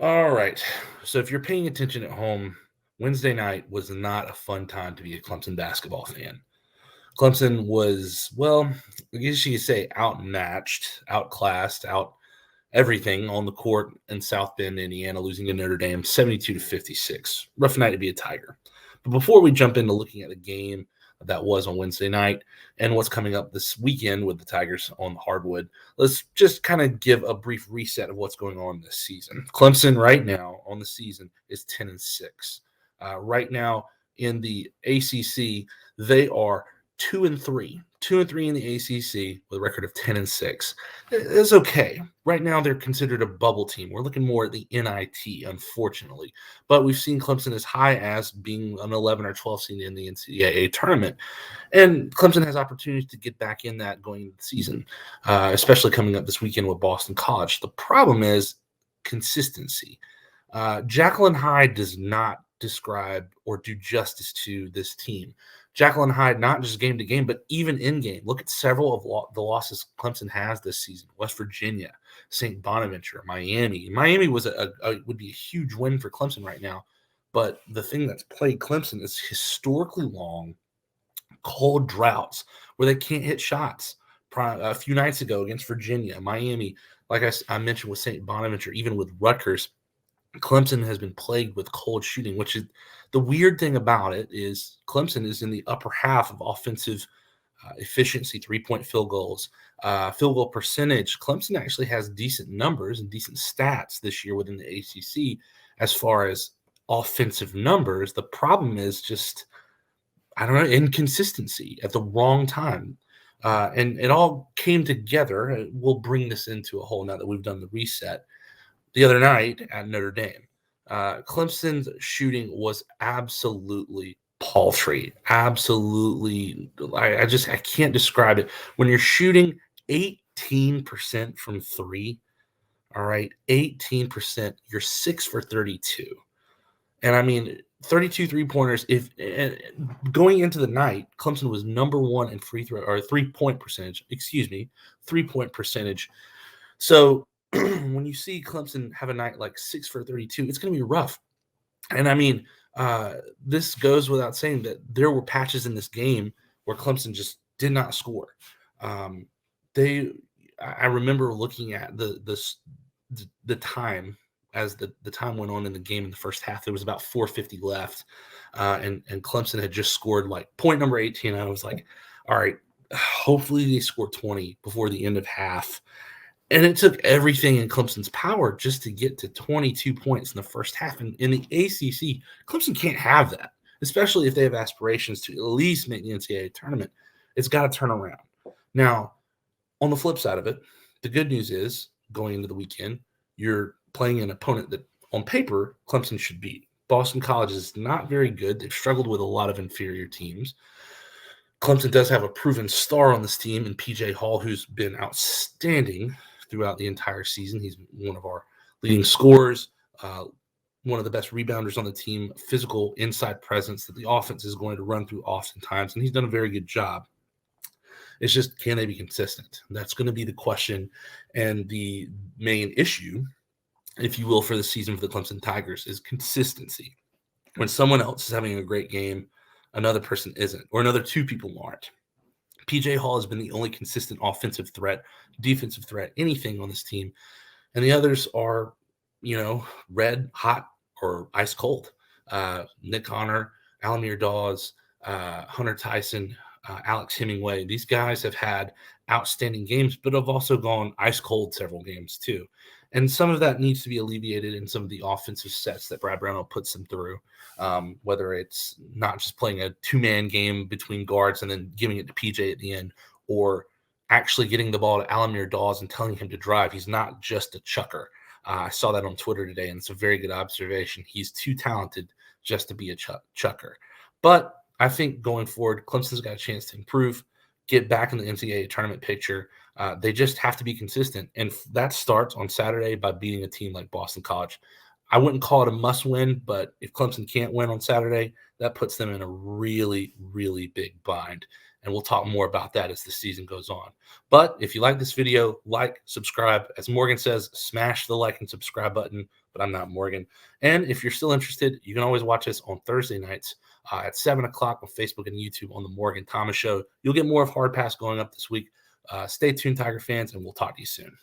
All right. So if you're paying attention at home, Wednesday night was not a fun time to be a Clemson basketball fan. Clemson was, well, I guess you could say outmatched, outclassed, out everything on the court in South Bend, Indiana, losing to Notre Dame 72 to 56. Rough night to be a Tiger. But before we jump into looking at the game that was on Wednesday night and what's coming up this weekend with the Tigers on the hardwood, let's just kind of give a brief reset of what's going on this season. Clemson right now on the season is 10-6. Right now in the ACC, they are 2-3, 2-3 in the ACC with a record of 10-6. It's okay. Right now, they're considered a bubble team. We're looking more at the NIT, unfortunately. But we've seen Clemson as high as being an 11 or 12 seed in the NCAA tournament. And Clemson has opportunities to get back in that going into the season, especially coming up this weekend with Boston College. The problem is consistency. Jacqueline Hyde does not describe or do justice to this team. Jacqueline Hyde, not just game to game, but even in game. Look at several of the losses Clemson has this season: West Virginia, St. Bonaventure, Miami. Miami was would be a huge win for Clemson right now, but the thing that's plagued Clemson is historically long, cold droughts where they can't hit shots. A few nights ago against Virginia, Miami, like I mentioned with St. Bonaventure, even with Rutgers, Clemson has been plagued with cold shooting, which is the weird thing about it is Clemson is in the upper half of offensive efficiency, 3-point field goal percentage. Clemson actually has decent numbers and decent stats this year within the ACC as far as offensive numbers. The problem is just, I don't know, inconsistency at the wrong time. And it all came together. We'll bring this into a whole now that we've done the reset the other night at Notre Dame. Clemson's shooting was absolutely paltry. Absolutely. I can't describe it. When you're shooting 18% from three, all right, 18%, you're 6 for 32. And I mean, 32 three-pointers. If going into the night, Clemson was number one in free throw or 3-point percentage. Excuse me, 3-point percentage. So when you see Clemson have a night like 6 for 32, it's going to be rough. And I mean, this goes without saying that there were patches in this game where Clemson just did not score. I remember looking at the time as the time went on in the game in the first half. There was about 4:50 left, and Clemson had just scored like point number 18. I was like, all right, hopefully they score 20 before the end of half. And it took everything in Clemson's power just to get to 22 points in the first half. And in the ACC, Clemson can't have that, especially if they have aspirations to at least make the NCAA tournament. It's got to turn around. Now, on the flip side of it, the good news is going into the weekend, you're playing an opponent that on paper Clemson should beat. Boston College is not very good. They've struggled with a lot of inferior teams. Clemson does have a proven star on this team in PJ Hall, who's been outstanding throughout the entire season. He's one of our leading scorers, one of the best rebounders on the team, physical inside presence that the offense is going to run through oftentimes, and he's done a very good job. It's just, can they be consistent? That's going to be the question and the main issue, if you will, for the season for the Clemson Tigers is consistency. When someone else is having a great game, another person isn't, or another two people aren't. PJ Hall has been the only consistent offensive threat, defensive threat, anything on this team. And the others are, red, hot, or ice cold. Nick Connor, Alamir Dawes, Hunter Tyson, Alex Hemingway. These guys have had outstanding games, but have also gone ice cold several games too. And some of that needs to be alleviated in some of the offensive sets that Brad Brownell puts them through, whether it's not just playing a two-man game between guards and then giving it to PJ at the end, or actually getting the ball to Alamir Dawes and telling him to drive. He's not just a chucker. I saw that on Twitter today, and it's a very good observation. He's too talented just to be a chucker. But I think going forward, Clemson's got a chance to improve, get back in the NCAA tournament picture. They just have to be consistent. And that starts on Saturday by beating a team like Boston College. I wouldn't call it a must win, but if Clemson can't win on Saturday, that puts them in a really, really big bind. and we'll talk more about that as the season goes on. But if you like this video, like, subscribe. As Morgan says, smash the like and subscribe button, but I'm not Morgan. And if you're still interested, you can always watch us on Thursday nights at 7 o'clock on Facebook and YouTube on the Morgan Thomas Show. You'll get more of Hard Pass going up this week. Stay tuned, Tiger fans, and we'll talk to you soon.